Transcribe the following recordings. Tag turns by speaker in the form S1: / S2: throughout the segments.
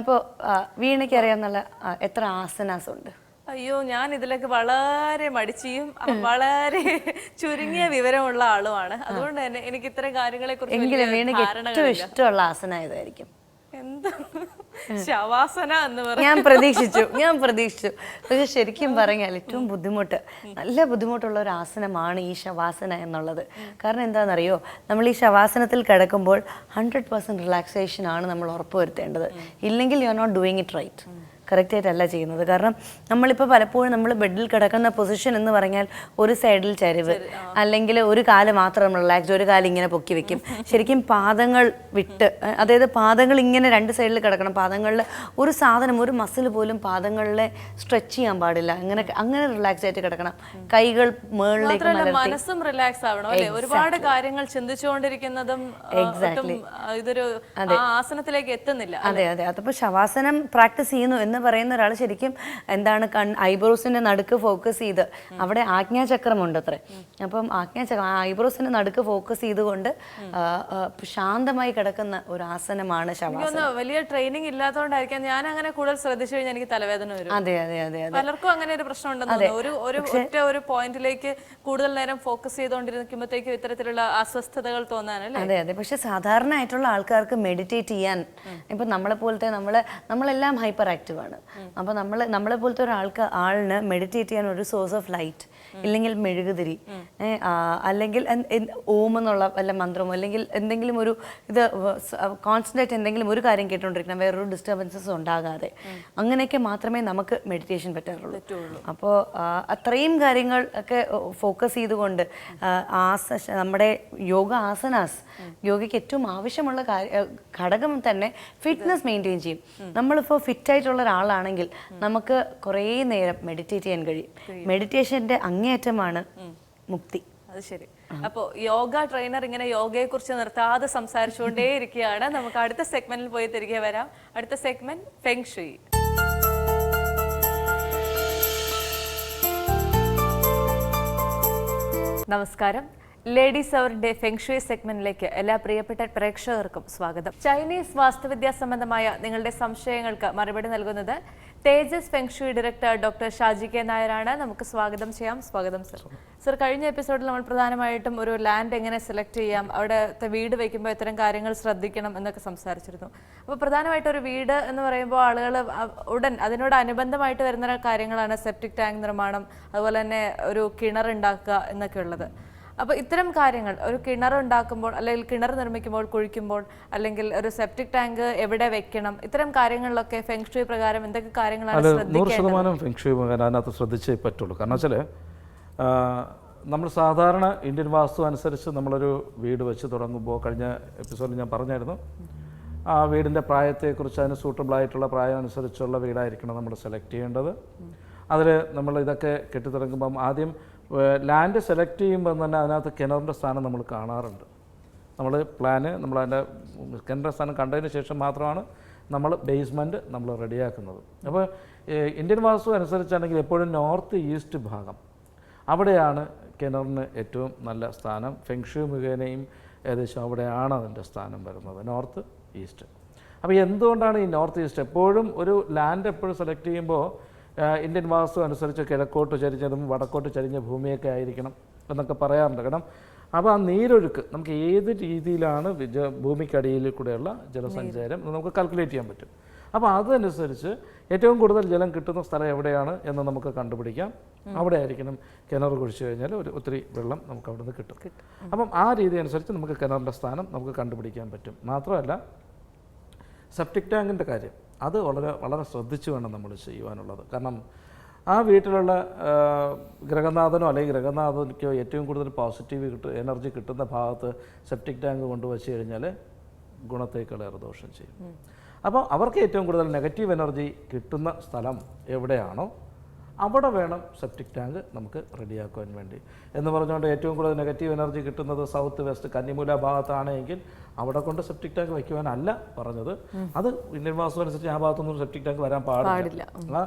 S1: അപ്പോൾ വീണയ്ക്ക് അറിയാവുന്ന എത്ര ആസനാസ് ഉണ്ട്?
S2: അയ്യോ, ഞാൻ ഇതിലൊക്കെ വളരെ മടിച്ചിയും വളരെ ചുരുങ്ങിയ വിവരമുള്ള ആളുമാണ്. അതുകൊണ്ട് തന്നെ എനിക്ക് ഇത്തരം കാര്യങ്ങളെ
S1: വീണയ്ക്ക് ഏറ്റവും ഇഷ്ടമുള്ള ആസന ഏതായിരിക്കും?
S2: എന്താ ശവാസന എന്ന് പറഞ്ഞു
S1: ഞാൻ പ്രതീക്ഷിച്ചു. പക്ഷെ ശരിക്കും പറഞ്ഞാൽ ഏറ്റവും നല്ല ബുദ്ധിമുട്ടുള്ള ഒരു ആസനമാണ് ഈ ശവാസന എന്നുള്ളത്. കാരണം എന്താണെന്നറിയോ, നമ്മൾ ഈ ശവാസനത്തിൽ കിടക്കുമ്പോൾ 100% റിലാക്സേഷൻ ആണ് നമ്മൾ ഉറപ്പുവരുത്തേണ്ടത്. ഇല്ലെങ്കിൽ you are not doing it right. കറക്റ്റായിട്ടല്ല ചെയ്യുന്നത്. കാരണം നമ്മളിപ്പോൾ പലപ്പോഴും നമ്മൾ ബെഡിൽ കിടക്കുന്ന പൊസിഷൻ എന്ന് പറഞ്ഞാൽ ഒരു സൈഡിൽ ചരിവ്, അല്ലെങ്കിൽ ഒരു കാല് മാത്രം നമ്മൾ റിലാക്സ്, ഒരു കാല് ഇങ്ങനെ പൊക്കി വെക്കും. ശരിക്കും പാദങ്ങൾ വിട്ട്, അതായത് പാദങ്ങൾ ഇങ്ങനെ രണ്ട് സൈഡിൽ കിടക്കണം. പാദങ്ങളിൽ ഒരു സാധനം, ഒരു മസിൽ പോലും പാദങ്ങളിലെ സ്ട്രെച്ച് ചെയ്യാൻ പാടില്ല. അങ്ങനെ റിലാക്സ് ആയിട്ട് കിടക്കണം. കൈകൾ മുകളിലേക്ക്,
S2: മനസ്സും റിലാക്സ് ആവണം അല്ലേ? ഒരുപാട് കാര്യങ്ങൾ ചിന്തിച്ചുകൊണ്ടിരിക്കുന്നതും ഇതൊരു ആസനത്തിലേക്ക് എത്തുന്നില്ല.
S1: അതെ. അതപ്പോൾ ശവാസനം പ്രാക്ടീസ് ചെയ്യുന്നു എന്ന് പറയുന്ന ഒരാൾ ശരിക്കും എന്താണ്, ഐബ്രോസിന്റെ നടുക്ക് ഫോക്കസ് ചെയ്ത്, അവിടെ ആജ്ഞാചക്രമുണ്ട് അത്രേ. അപ്പം ഐബ്രോസിന്റെ നടുക്ക് ഫോക്കസ് ചെയ്തുകൊണ്ട് ശാന്തമായി കിടക്കുന്ന ഒരു ആസനമാണ് ശവാസനം.
S2: വലിയ ട്രെയിനിങ് ഇല്ലാത്തതുകൊണ്ടായിരിക്കാം ഞാൻ അങ്ങനെ കൂടുതൽ ശ്രദ്ധിച്ചു കഴിഞ്ഞാൽ എനിക്ക് തലവേദന വരും.
S1: അതെ.
S2: പലർക്കും അങ്ങനെ ഒരു പ്രശ്നം ഉണ്ടെന്ന് ഒരു പോയിന്റിലേക്ക് കൂടുതൽ നേരം ഫോക്കസ് ചെയ്തുകൊണ്ടിരിക്കുമ്പോഴത്തേക്കും ഇത്തരത്തിലുള്ള അസ്വസ്ഥതകൾ തോന്നാനല്ലേ?
S1: അതെ. പക്ഷെ സാധാരണ ആയിട്ടുള്ള ആൾക്കാർക്ക് മെഡിറ്റേറ്റ് ചെയ്യാൻ, ഇപ്പൊ നമ്മളെ പോലത്തെ നമ്മളെല്ലാം ഹൈപ്പർ ആക്റ്റീവ് ആണ്. അപ്പോൾ നമ്മളെ പോലത്തെ ആളിന് മെഡിറ്റേറ്റ് ചെയ്യാൻ ഒരു സോഴ്സ് ഓഫ് ലൈറ്റ്, ഇല്ലെങ്കിൽ മെഴുകുതിരി, അല്ലെങ്കിൽ ഓം എന്നുള്ള വല്ല മന്ത്രമോ, അല്ലെങ്കിൽ എന്തെങ്കിലും ഒരു ഇത് കോൺസെൻട്രേറ്റ് എന്തെങ്കിലും ഒരു കാര്യം കേട്ടുകൊണ്ടിരിക്കണം, വേറൊരു ഡിസ്റ്റർബൻസസ് ഉണ്ടാകാതെ. അങ്ങനെയൊക്കെ മാത്രമേ നമുക്ക് മെഡിറ്റേഷൻ പറ്റാറുള്ളൂ. അപ്പോൾ അത്രയും കാര്യങ്ങൾ ഒക്കെ ഫോക്കസ് ചെയ്തുകൊണ്ട് നമ്മുടെ യോഗ ആസനാസ്, യോഗയ്ക്ക് ഏറ്റവും ആവശ്യമുള്ള ഘടകം തന്നെ ഫിറ്റ്നസ് മെയിൻറ്റെയിൻ ചെയ്യും. നമ്മളിപ്പോൾ ഫിറ്റായിട്ടുള്ള ഒരാളാണെങ്കിൽ നമുക്ക് കുറേ നേരം മെഡിറ്റേറ്റ് ചെയ്യാൻ കഴിയും. മെഡിറ്റേഷന്റെ അങ്ങേയറ്റമാണ് മുക്തി.
S2: അത് ശരി. അപ്പോൾ യോഗ ട്രെയിനർ ഇങ്ങനെ യോഗയെ കുറിച്ച് നിർത്താതെ സംസാരിച്ചുകൊണ്ടേ ഇരിക്കുകയാണ്. നമുക്ക് അടുത്ത സെഗ്മെന്റിൽ പോയി തിരികെ വരാം. അടുത്ത സെഗ്മെന്റ് ഫെങ് ഷുയി. നമസ്കാരം. ലേഡീസ് അവറിന്റെ ഫെങ് ഷുയി സെഗ്മെന്റിലേക്ക് എല്ലാ പ്രിയപ്പെട്ട പ്രേക്ഷകർക്കും സ്വാഗതം. ചൈനീസ് വാസ്തുവിദ്യാ സംബന്ധമായ നിങ്ങളുടെ സംശയങ്ങൾക്ക് മറുപടി നൽകുന്നത് Tejas feng shui director doctor Shaji K നായരാണ്. നമുക്ക് സ്വാഗതം ചെയ്യാം. സ്വാഗതം സർ. കഴിഞ്ഞ എപ്പിസോഡിൽ നമ്മൾ പ്രധാനമായിട്ടും ഒരു ലാൻഡ് എങ്ങനെ സെലക്ട് ചെയ്യാം, അവിടുത്തെ വീട് വയ്ക്കുമ്പോൾ ഇത്തരം കാര്യങ്ങൾ ശ്രദ്ധിക്കണം എന്നൊക്കെ സംസാരിച്ചിരുന്നു. അപ്പോൾ പ്രധാനമായിട്ട് ഒരു വീട് എന്ന് പറയുമ്പോൾ ആളുകൾ ഉടൻ അതിനോട് അനുബന്ധമായിട്ട് വരുന്ന കാര്യങ്ങളാണ് സെപ്റ്റിക് ടാങ്ക് നിർമ്മാണം, അതുപോലെ തന്നെ ഒരു കിണർ ഉണ്ടാക്കുക എന്നൊക്കെ ഉള്ളത്. അപ്പോൾ ഇത്തരം കാര്യങ്ങൾ, ഒരു കിണർ ഉണ്ടാക്കുമ്പോൾ അല്ലെങ്കിൽ കിണർ നിർമ്മിക്കുമ്പോൾ, കുഴിക്കുമ്പോൾ, അല്ലെങ്കിൽ ഒരു സെപ്റ്റിക് ടാങ്ക് എവിടെ വെക്കണം, ഇത്തരം കാര്യങ്ങളിലൊക്കെ ഫെങ് ഷുയി പ്രകാരം എന്തൊക്കെ കാര്യങ്ങളാണ് ശ്രദ്ധിക്കേണ്ടത്?
S3: 100% ഫെങ് ഷുയി അതിനകത്ത് ശ്രദ്ധിച്ചേ പറ്റുള്ളൂ. കാരണം വെച്ചാൽ നമ്മൾ സാധാരണ ഇന്ത്യൻ വാസ്തു അനുസരിച്ച് നമ്മളൊരു വീട് വെച്ച് തുടങ്ങുമ്പോൾ, കഴിഞ്ഞ എപ്പിസോഡിൽ ഞാൻ പറഞ്ഞായിരുന്നു, ആ വീടിൻ്റെ പ്രായത്തെക്കുറിച്ച് അതിന് സൂട്ടബിൾ ആയിട്ടുള്ള പ്രായം അനുസരിച്ചുള്ള വീടായിരിക്കണം നമ്മൾ സെലക്ട് ചെയ്യേണ്ടത്. അതിൽ നമ്മൾ ഇതൊക്കെ കെട്ടിത്തുടങ്ങുമ്പം ആദ്യം ലാൻഡ് സെലക്ട് ചെയ്യുമ്പോൾ തന്നെ അതിനകത്ത് കിണറിൻ്റെ സ്ഥാനം നമ്മൾ കാണാറുണ്ട്. നമ്മൾ നമ്മളതിൻ്റെ കിണറിൻ്റെ സ്ഥാനം കണ്ടതിന് ശേഷം മാത്രമാണ് നമ്മൾ ബേസ്മെൻറ്റ് നമ്മൾ റെഡിയാക്കുന്നത്. അപ്പോൾ ഇന്ത്യൻ വാസ്തു അനുസരിച്ചാണെങ്കിൽ എപ്പോഴും നോർത്ത് ഈസ്റ്റ് ഭാഗം അവിടെയാണ് കിണറിന് ഏറ്റവും നല്ല സ്ഥാനം. ഫെങ് ഷുയി മുഖേനയും ഏകദേശം അവിടെയാണ് അതിൻ്റെ സ്ഥാനം വരുന്നത്, നോർത്ത് ഈസ്റ്റ്. അപ്പോൾ എന്തുകൊണ്ടാണ് ഈ നോർത്ത് ഈസ്റ്റ് എപ്പോഴും ഒരു ലാൻഡ് എപ്പോഴും സെലക്ട് ചെയ്യുമ്പോൾ ഇന്ത്യൻ വാസ്തു അനുസരിച്ച് കിഴക്കോട്ട് ചരിഞ്ഞതും വടക്കോട്ട് ചരിഞ്ഞ ഭൂമിയൊക്കെ ആയിരിക്കണം എന്നൊക്കെ പറയാറുണ്ട്. കാരണം അപ്പോൾ ആ നീരൊഴുക്ക് നമുക്ക് ഏത് രീതിയിലാണ് ഭൂമിക്കടിയിൽ കൂടെയുള്ള ജലസഞ്ചാരം നമുക്ക് കാൽക്കുലേറ്റ് ചെയ്യാൻ പറ്റും. അപ്പോൾ അതനുസരിച്ച് ഏറ്റവും കൂടുതൽ ജലം കിട്ടുന്ന സ്ഥലം എവിടെയാണ് എന്ന് നമുക്ക് കണ്ടുപിടിക്കാം. അവിടെ ആയിരിക്കണം കിണർ കുഴിച്ചു കഴിഞ്ഞാൽ ഒത്തിരി വെള്ളം നമുക്ക് അവിടെ നിന്ന് കിട്ടും. അപ്പം ആ രീതി അനുസരിച്ച് നമുക്ക് കിണറിൻ്റെ സ്ഥാനം നമുക്ക് കണ്ടുപിടിക്കാൻ പറ്റും. മാത്രമല്ല സെപ്റ്റിക് ടാങ്കിൻ്റെ കാര്യം അത് വളരെ ശ്രദ്ധിച്ചു വേണം നമ്മൾ ചെയ്യുവാനുള്ളത്. കാരണം ആ വീട്ടിലുള്ള ഗ്രഹനാഥനോ അല്ലെങ്കിൽ ഗ്രഹനാഥനിക്കോ ഏറ്റവും കൂടുതൽ പോസിറ്റീവ് എനർജി കിട്ടുന്ന ഭാഗത്ത് സെപ്റ്റിക് ടാങ്ക് കൊണ്ടുവച്ച് കഴിഞ്ഞാൽ ഗുണത്തേക്കാളേറെ ദോഷം ചെയ്യും. അപ്പോൾ അവർക്ക് ഏറ്റവും കൂടുതൽ നെഗറ്റീവ് എനർജി കിട്ടുന്ന സ്ഥലം എവിടെയാണോ അവിടെ വേണം സെപ്റ്റിക് ടാങ്ക് നമുക്ക് റെഡിയാക്കുവാൻ വേണ്ടി. എന്ന് പറഞ്ഞുകൊണ്ട് ഏറ്റവും കൂടുതൽ നെഗറ്റീവ് എനർജി കിട്ടുന്നത് സൗത്ത് വെസ്റ്റ് കന്നിമൂല ഭാഗത്താണെങ്കിൽ അവിടെ കൊണ്ട് സെപ്റ്റിക് ടാങ്ക് വയ്ക്കുവാനല്ല പറഞ്ഞത്. അത് ഇന്ത്യൻ വാസ്തു അനുസരിച്ച് ആ ഭാഗത്തൊന്നും സെപ്റ്റിക് ടാങ്ക് വരാൻ പാടില്ല.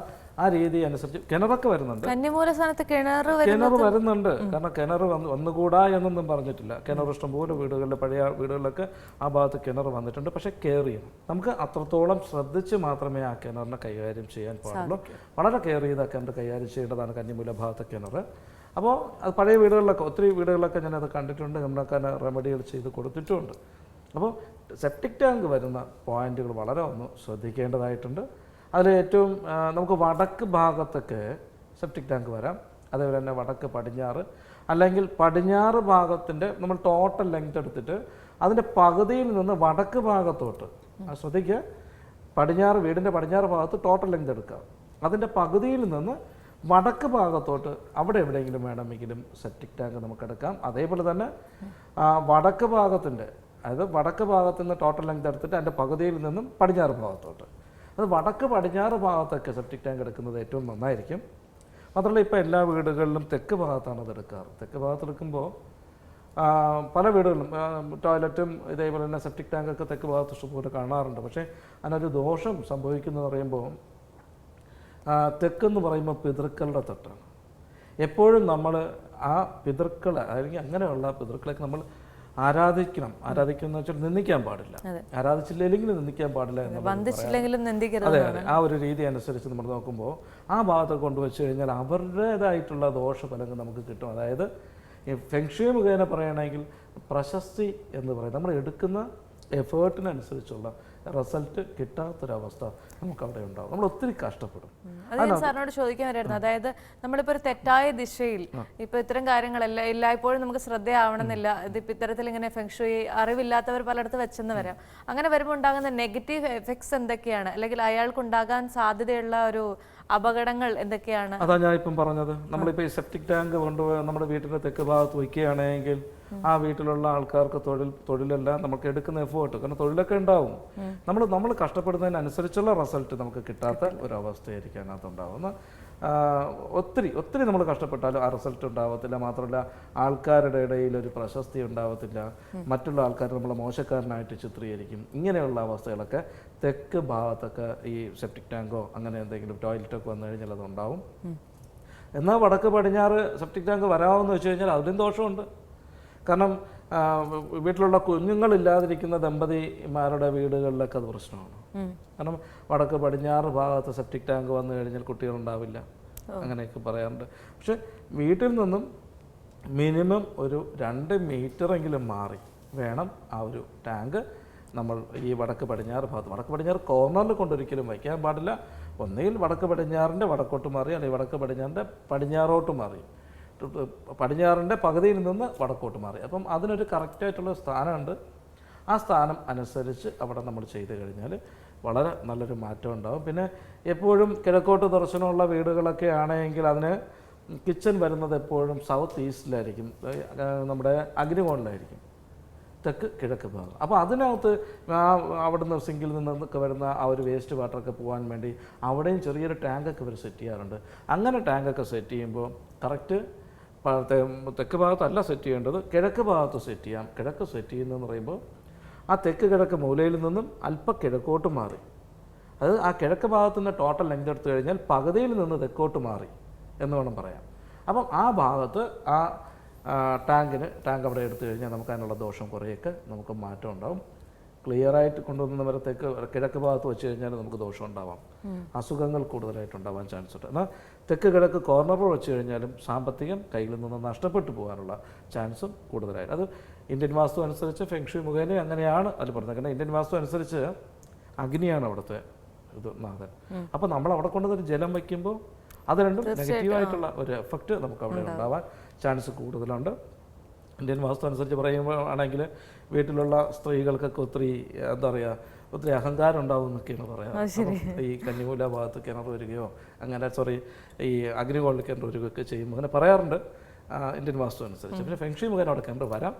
S3: ആ രീതി അനുസരിച്ച് കിണറൊക്കെ വരുന്നുണ്ട്.
S2: കന്നിമൂല സ്ഥാനത്ത് കിണർ
S3: വരുന്നുണ്ട്. കാരണം കിണർ വന്നുകൂടാ എന്നൊന്നും പറഞ്ഞിട്ടില്ല. കിണർ ഇഷ്ടംപോലെ വീടുകളിൽ, പഴയ വീടുകളിലൊക്കെ ആ ഭാഗത്ത് കിണർ വന്നിട്ടുണ്ട്. പക്ഷേ കെയർ ചെയ്യണം. നമുക്ക് അത്രത്തോളം ശ്രദ്ധിച്ച് മാത്രമേ ആ കിണറിനെ കൈകാര്യം ചെയ്യാൻ പാടുള്ളൂ. വളരെ കെയർ ചെയ്ത കിണർ കൈകാര്യം ചെയ്യേണ്ടതാണ് കന്നിമൂല ഭാഗത്തെ കിണർ. അപ്പോൾ അത് പഴയ വീടുകളിലൊക്കെ, ഒത്തിരി വീടുകളിലൊക്കെ ഞാനത് കണ്ടിട്ടുണ്ട്. നമ്മളൊക്കെ റെമഡികൾ ചെയ്ത് കൊടുത്തിട്ടുമുണ്ട്. അപ്പോൾ സെപ്റ്റിക് ടാങ്ക് വരുന്ന പോയിന്റുകൾ വളരെ ഒന്ന് ശ്രദ്ധിക്കേണ്ടതായിട്ടുണ്ട്. അതിൽ ഏറ്റവും നമുക്ക് വടക്ക് ഭാഗത്തൊക്കെ സെപ്റ്റിക് ടാങ്ക് വരാം. അതേപോലെ തന്നെ വടക്ക് പടിഞ്ഞാറ്, അല്ലെങ്കിൽ പടിഞ്ഞാറ് ഭാഗത്തിൻ്റെ നമ്മൾ ടോട്ടൽ ലെങ്ത് എടുത്തിട്ട് അതിൻ്റെ പകുതിയിൽ നിന്ന് വടക്ക് ഭാഗത്തോട്ട് ശ്രദ്ധിക്കുക. വീടിൻ്റെ പടിഞ്ഞാറ് ഭാഗത്ത് ടോട്ടൽ ലെങ്ത് എടുക്കുക. അതിൻ്റെ പകുതിയിൽ നിന്ന് വടക്ക് ഭാഗത്തോട്ട് അവിടെ എവിടെയെങ്കിലും വേണമെങ്കിലും സെപ്റ്റിക് ടാങ്ക് നമുക്കെടുക്കാം. അതേപോലെ തന്നെ വടക്ക് ഭാഗത്തിൻ്റെ, അതായത് വടക്ക് ഭാഗത്ത് നിന്ന് ടോട്ടൽ ലെങ്ത് എടുത്തിട്ട് അതിൻ്റെ പകുതിയിൽ നിന്നും പടിഞ്ഞാറ് ഭാഗത്തോട്ട്, അത് വടക്ക് പടിഞ്ഞാറ് ഭാഗത്തൊക്കെ സെപ്റ്റിക് ടാങ്ക് എടുക്കുന്നത് ഏറ്റവും നന്നായിരിക്കും. മാത്രമല്ല ഇപ്പോൾ എല്ലാ വീടുകളിലും തെക്ക് ഭാഗത്താണ് അത് എടുക്കാറ്. തെക്ക് ഭാഗത്തെടുക്കുമ്പോൾ പല വീടുകളിലും ടോയ്ലറ്റും ഇതേപോലെ തന്നെ സെപ്റ്റിക് ടാങ്കൊക്കെ തെക്ക് ഭാഗത്ത് ഇഷ്ടംപോലെ കാണാറുണ്ട്. പക്ഷേ അതിനൊരു ദോഷം സംഭവിക്കുന്നത് പറയുമ്പോൾ തെക്കെന്ന് പറയുമ്പോൾ പിതൃക്കളുടെ തട്ടാണ്. എപ്പോഴും നമ്മൾ ആ പിതൃക്കളെ, അല്ലെങ്കിൽ അങ്ങനെയുള്ള പിതൃക്കളൊക്കെ നമ്മൾ ആരാധിക്കണം എന്ന് വെച്ചാൽ നിന്ദിക്കാൻ പാടില്ല. ആരാധിച്ചില്ലെങ്കിലും നിന്ദിക്കാൻ പാടില്ല എന്ന് അതെ അതെ ആ ഒരു രീതി അനുസരിച്ച് നമ്മൾ നോക്കുമ്പോൾ ആ ഭാഗത്ത് കൊണ്ടുവച്ച് കഴിഞ്ഞാൽ അവരുടേതായിട്ടുള്ള ദോഷഫലങ്ങൾ നമുക്ക് കിട്ടും. അതായത് ഈ ഫെങ്ഷുയി മുഖേന പറയുകയാണെങ്കിൽ പ്രശസ്തി എന്ന് പറയും, നമ്മൾ എടുക്കുന്ന എഫേർട്ടിനനുസരിച്ചുള്ള റിസൾട്ട് കിട്ടാത്തൊരവസ്ഥ നമുക്ക് അവിടെ ഉണ്ടാവും. നമ്മൾ ഒത്തിരി കഷ്ടപ്പെടും.
S2: അത് ഞാൻ സാറിനോട് ചോദിക്കാൻ വരായിരുന്നു. അതായത് നമ്മളിപ്പോൾ ഒരു തെറ്റായ ദിശയിൽ ഇപ്പൊ ഇത്തരം കാര്യങ്ങളെല്ലാം എല്ലായ്പ്പോഴും നമുക്ക് ശ്രദ്ധയാവണമെന്നില്ല. ഇതിപ്പോൾ ഇത്തരത്തിൽ ഇങ്ങനെ ഫെങ്ഷുയി അറിവില്ലാത്തവർ പലയിടത്ത് വെച്ചെന്ന് വരാം. അങ്ങനെ വരുമ്പോൾ ഉണ്ടാകുന്ന നെഗറ്റീവ് എഫക്ട്സ് എന്തൊക്കെയാണ്, അല്ലെങ്കിൽ അയാൾക്ക് ഉണ്ടാകാൻ സാധ്യതയുള്ള ഒരു അപകടങ്ങൾ എന്തൊക്കെയാണ്?
S3: അതാ ഞാൻ ഇപ്പം പറഞ്ഞത്. നമ്മളിപ്പോൾ ഈ സെപ്റ്റിക് ടാങ്ക് കൊണ്ടുപോയി നമ്മുടെ വീട്ടിൻ്റെ തെക്ക് ഭാഗത്ത് വയ്ക്കുകയാണെങ്കിൽ ആ വീട്ടിലുള്ള ആൾക്കാർക്ക് തൊഴിലല്ല, നമുക്ക് എടുക്കുന്ന എഫേർട്ട്, കാരണം തൊഴിലൊക്കെ ഉണ്ടാവും, നമ്മൾ കഷ്ടപ്പെടുന്നതിനനുസരിച്ചുള്ള റിസൾട്ട് നമുക്ക് കിട്ടാത്ത ഒരവസ്ഥയായിരിക്കും അതിനകത്തുണ്ടാവുന്ന. ഒത്തിരി നമ്മൾ കഷ്ടപ്പെട്ടാലും ആ റിസൾട്ട് ഉണ്ടാവത്തില്ല. മാത്രമല്ല ആൾക്കാരുടെ ഇടയിൽ ഒരു പ്രശസ്തി ഉണ്ടാവത്തില്ല, മറ്റുള്ള ആൾക്കാർ നമ്മളെ മോശക്കാരനായിട്ട് ചിത്രീകരിക്കും. ഇങ്ങനെയുള്ള അവസ്ഥകളൊക്കെ തെക്ക് ഭാഗത്തൊക്കെ ഈ സെപ്റ്റിക് ടാങ്കോ അങ്ങനെ എന്തെങ്കിലും ടോയ്ലറ്റൊക്കെ വന്നു കഴിഞ്ഞാൽ അതുണ്ടാവും. എന്നാൽ വടക്ക് പടിഞ്ഞാറ് സെപ്റ്റിക് ടാങ്ക് വരാമെന്ന് വെച്ച് കഴിഞ്ഞാൽ അതിലും ദോഷമുണ്ട്. കാരണം വീട്ടിലുള്ള കുഞ്ഞുങ്ങളില്ലാതിരിക്കുന്ന ദമ്പതിമാരുടെ വീടുകളിലൊക്കെ അത് പ്രശ്നമാണ്. കാരണം വടക്ക് പടിഞ്ഞാറ് ഭാഗത്ത് സെപ്റ്റിക് ടാങ്ക് വന്നു കഴിഞ്ഞാൽ കുട്ടികളുണ്ടാവില്ല, അങ്ങനെയൊക്കെ പറയാറുണ്ട്. പക്ഷെ വീട്ടിൽ നിന്നും മിനിമം ഒരു 2 മീറ്ററെങ്കിലും മാറി വേണം ആ ഒരു ടാങ്ക് നമ്മൾ ഈ വടക്ക് പടിഞ്ഞാറ് കോർണറിൽ കൊണ്ടൊരിക്കലും വയ്ക്കാൻ പാടില്ല. ഒന്നുകിൽ വടക്ക് പടിഞ്ഞാറിൻ്റെ വടക്കോട്ട് മാറി, അല്ലെങ്കിൽ വടക്ക് പടിഞ്ഞാറിൻ്റെ പടിഞ്ഞാറോട്ട് മാറി, പടിഞ്ഞാറിൻ്റെ പകുതിയിൽ നിന്ന് വടക്കോട്ട് മാറി. അപ്പം അതിനൊരു കറക്റ്റായിട്ടുള്ള സ്ഥാനമുണ്ട്. ആ സ്ഥാനം അനുസരിച്ച് അവിടെ നമ്മൾ ചെയ്ത് കഴിഞ്ഞാൽ വളരെ നല്ലൊരു മാറ്റം ഉണ്ടാകും. പിന്നെ എപ്പോഴും കിഴക്കോട്ട് ദർശനമുള്ള വീടുകളൊക്കെ ആണെങ്കിൽ അതിന് കിച്ചൺ വരുന്നത് എപ്പോഴും സൗത്ത് ഈസ്റ്റിലായിരിക്കും, നമ്മുടെ അഗ്നികോണിലായിരിക്കും, തെക്ക് കിഴക്ക് ഭാഗം. അപ്പോൾ അതിനകത്ത് അവിടുന്ന് സിങ്കിൽ നിന്നൊക്കെ വരുന്ന ആ ഒരു വേസ്റ്റ് വാട്ടറൊക്കെ പോകാൻ വേണ്ടി അവിടെയും ചെറിയൊരു ടാങ്കൊക്കെ ഇവർ സെറ്റ് ചെയ്യാറുണ്ട്. അങ്ങനെ ടാങ്കൊക്കെ സെറ്റ് ചെയ്യുമ്പോൾ കറക്റ്റ് തെക്ക് ഭാഗത്തല്ല സെറ്റ് ചെയ്യേണ്ടത്, കിഴക്ക് ഭാഗത്ത് സെറ്റ് ചെയ്യാം. കിഴക്ക് സെറ്റ് ചെയ്യുന്നതെന്ന് പറയുമ്പോൾ ആ തെക്ക് കിഴക്ക് മൂലയിൽ നിന്നും അല്പം കിഴക്കോട്ട് മാറി, അത് ആ കിഴക്ക് ഭാഗത്തു നിന്ന് ടോട്ടൽ ലെങ്ത് എടുത്തു കഴിഞ്ഞാൽ പകുതിയിൽ നിന്ന് തെക്കോട്ട് മാറി എന്ന് വേണം പറയാം. അപ്പം ആ ഭാഗത്ത് ആ ടാങ്ക് അവിടെ എടുത്തു കഴിഞ്ഞാൽ നമുക്ക് അതിനുള്ള ദോഷം കുറേയൊക്കെ നമുക്ക് മാറ്റം ഉണ്ടാവും. ക്ലിയറായിട്ട് കൊണ്ടുവന്നവരെ കിഴക്ക് ഭാഗത്ത് വെച്ച് കഴിഞ്ഞാൽ നമുക്ക് ദോഷം ഉണ്ടാവാം, അസുഖങ്ങൾ കൂടുതലായിട്ടുണ്ടാവാൻ ചാൻസ് ഉണ്ട്. എന്നാൽ തെക്ക് കിഴക്ക് കോർണറിൽ വെച്ച് കഴിഞ്ഞാലും സാമ്പത്തികം കയ്യിൽ നിന്ന് നഷ്ടപ്പെട്ടു പോകാനുള്ള ചാൻസും കൂടുതലായിട്ട്. അത് ഇന്ത്യൻ വാസ്തു അനുസരിച്ച് ഫെങ്ഷുയി മുഖേന അങ്ങനെയാണ് അതിൽ പറഞ്ഞത്. കാരണം ഇന്ത്യൻ വാസ്തു അനുസരിച്ച് അഗ്നിയാണ് അവിടുത്തെ ഇത് നാഥൻ. അപ്പോൾ നമ്മൾ അവിടെ കൊണ്ടുവന്നൊരു ജലം വയ്ക്കുമ്പോൾ അത് രണ്ടും നെഗറ്റീവായിട്ടുള്ള ഒരു എഫക്റ്റ് നമുക്ക് അവിടെ ഉണ്ടാവാൻ ചാൻസ് കൂടുതലുണ്ട്. ഇന്ത്യൻ വാസ്തു അനുസരിച്ച് പറയുമ്പോൾ ആണെങ്കിൽ വീട്ടിലുള്ള സ്ത്രീകൾക്കൊക്കെ ഒത്തിരി ഒത്തിരി അഹങ്കാരം ഉണ്ടാവും എന്നൊക്കെയാണ് പറയാം. ഈ കന്നിമൂല ഭാഗത്ത് കിണർ വരികയോ ഈ അഗ്നികോളിൽ കിണർ വരികയൊക്കെ ചെയ്യുമ്പോൾ അങ്ങനെ പറയാറുണ്ട് ഇന്ത്യൻ വാസ്തു അനുസരിച്ച്. പിന്നെ ഫെങ്ഷുയി മുഖേന അവിടെ കിണർ വരാം.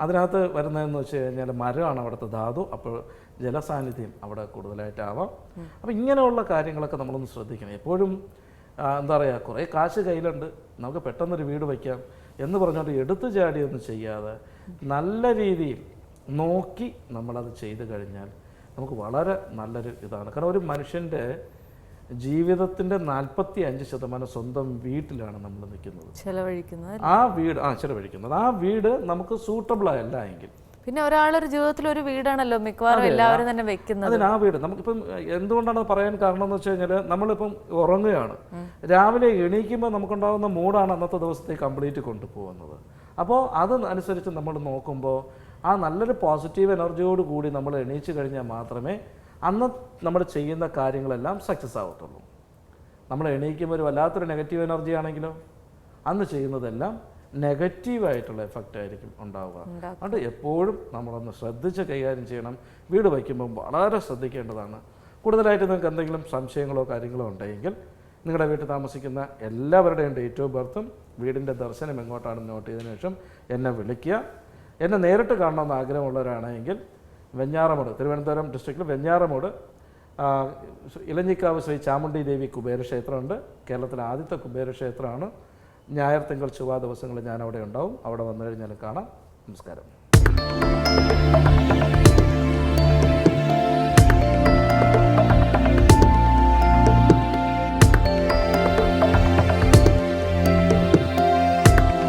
S3: അതിനകത്ത് വരുന്നതെന്ന് വെച്ച് കഴിഞ്ഞാൽ മരമാണ് അവിടുത്തെ ധാതു, അപ്പോൾ ജലസാന്നിധ്യം അവിടെ കൂടുതലായിട്ടാവാം. അപ്പോൾ ഇങ്ങനെയുള്ള കാര്യങ്ങളൊക്കെ നമ്മളൊന്ന് ശ്രദ്ധിക്കണം. എപ്പോഴും കുറേ കാശ് കയ്യിലുണ്ട്, നമുക്ക് പെട്ടെന്നൊരു വീട് വയ്ക്കാം എന്ന് പറഞ്ഞുകൊണ്ട് എടുത്തു ചാടിയൊന്നും ചെയ്യാതെ നല്ല രീതിയിൽ നോക്കി നമ്മളത് ചെയ്തു കഴിഞ്ഞാൽ നമുക്ക് വളരെ നല്ലൊരു ഇതാണ്. കാരണം ഒരു മനുഷ്യൻ്റെ ജീവിതത്തിൻ്റെ 45% സ്വന്തം വീട്ടിലാണ് നമ്മൾ നിൽക്കുന്നത്,
S2: ചെലവഴിക്കുന്നത്.
S3: ആ വീട് ചിലവഴിക്കുന്നത്. ആ വീട് നമുക്ക് സൂട്ടബിൾ ആയല്ല എങ്കിൽ
S2: പിന്നെ ഒരാളൊരു ജീവിതത്തിൽ ഒരു വീടാണല്ലോ മിക്കവാറും എല്ലാവരും തന്നെ വെക്കുന്നത്.
S3: അതിന് ആ വീട് നമുക്കിപ്പം എന്തുകൊണ്ടാണ് പറയാൻ കാരണം എന്ന് വെച്ച് കഴിഞ്ഞാൽ നമ്മളിപ്പം ഉറങ്ങുകയാണ്, രാവിലെ എണീക്കുമ്പോൾ നമുക്കുണ്ടാകുന്ന മൂഡാണ് അന്നത്തെ ദിവസത്തെ കംപ്ലീറ്റ് കൊണ്ടുപോകുന്നത്. അപ്പോൾ അത് അനുസരിച്ച് നമ്മൾ നോക്കുമ്പോൾ ആ നല്ലൊരു പോസിറ്റീവ് എനർജിയോട് കൂടി നമ്മൾ എണീച്ച് കഴിഞ്ഞാൽ മാത്രമേ അന്ന് നമ്മൾ ചെയ്യുന്ന കാര്യങ്ങളെല്ലാം സക്സസ് ആവത്തുള്ളൂ. നമ്മൾ എണീക്കുമ്പോൾ ഒരു വല്ലാത്തൊരു നെഗറ്റീവ് എനർജി ആണെങ്കിലോ അന്ന് ചെയ്യുന്നതെല്ലാം നെഗറ്റീവായിട്ടുള്ള എഫക്റ്റ് ആയിരിക്കും ഉണ്ടാവുക. അതുകൊണ്ട് എപ്പോഴും നമ്മളൊന്ന് ശ്രദ്ധിച്ച് കൈകാര്യം ചെയ്യണം. വീട് വയ്ക്കുമ്പം വളരെ ശ്രദ്ധിക്കേണ്ടതാണ്. കൂടുതലായിട്ട് നിങ്ങൾക്ക് എന്തെങ്കിലും സംശയങ്ങളോ കാര്യങ്ങളോ ഉണ്ടെങ്കിൽ നിങ്ങളുടെ വീട്ടിൽ താമസിക്കുന്ന എല്ലാവരുടെയും ഡേറ്റ് ഓഫ് ബർത്തും വീടിൻ്റെ ദർശനം എങ്ങോട്ടാണെന്ന് നോട്ട് ചെയ്തതിനു ശേഷം എന്നെ വിളിക്കുക. എന്നെ നേരിട്ട് കാണണമെന്ന് ആഗ്രഹമുള്ളവരാണെങ്കിൽ വെഞ്ഞാറമൂട്, തിരുവനന്തപുരം ഡിസ്ട്രിക്റ്റിൽ വെഞ്ഞാറമൂട് ഇലഞ്ഞിക്കാവ് ശ്രീ ചാമുണ്ഡി ദേവി കുബേരക്ഷേത്രമുണ്ട്. കേരളത്തിലെ ആദ്യത്തെ കുബേരക്ഷേത്രമാണ്. ഞായർ, തിങ്കൾ, ചൊവ്വ ദിവസങ്ങളിൽ ഞാൻ അവിടെ ഉണ്ടാവും. അവിടെ വന്നു കഴിഞ്ഞാൽ കാണാം. നമസ്കാരം.